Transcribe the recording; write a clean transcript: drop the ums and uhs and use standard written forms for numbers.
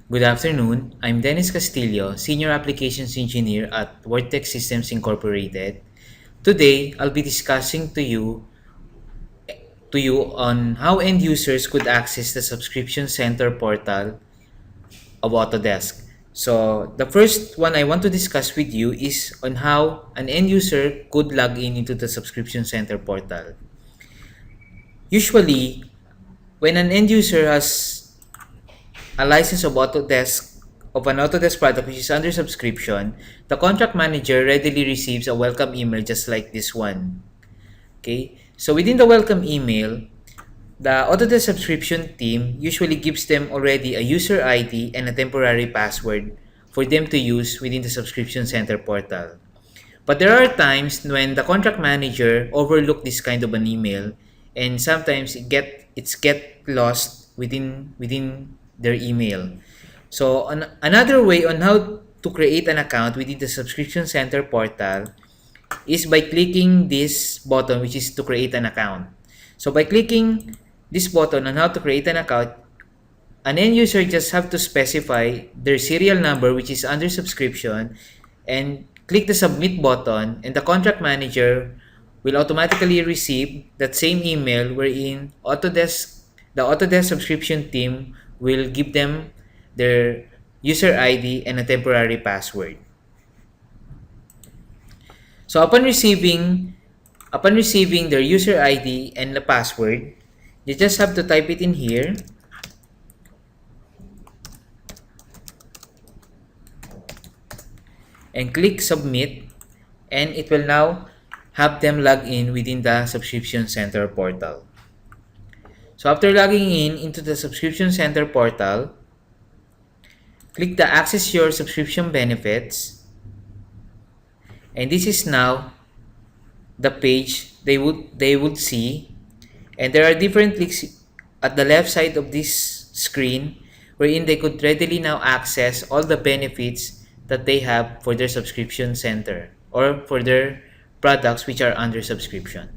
Good afternoon. I'm Dennis Castillo, Senior Applications Engineer at Vortex Systems Incorporated. Today, I'll be discussing to you on how end users could access the subscription center portal of Autodesk. So, the first one I want to discuss with you is on how an end user could log in into the subscription center portal. Usually, when an end user has a license of an Autodesk product which is under subscription, the contract manager readily receives a welcome email just like this one. Okay, so within the welcome email, the Autodesk subscription team usually gives them already a user ID and a temporary password for them to use within the subscription center portal. But there are times when the contract manager overlook this kind of an email, and sometimes it's get lost within their email. So another way on how to create an account within the subscription center portal is by clicking this button, which is to create an account. So by clicking this button on how to create an account, an end user just have to specify their serial number, which is under subscription, and click the submit button, and the contract manager will automatically receive that same email wherein the Autodesk subscription team will give them their user ID and a temporary password. So upon receiving their user ID and the password, you just have to type it in here and click submit, and it will now have them log in within the subscription center portal. So after logging in into the subscription center portal, click the access your subscription benefits, and this is now the page they would see, and there are different links at the left side of this screen wherein they could readily now access all the benefits that they have for their subscription center or for their products which are under subscription.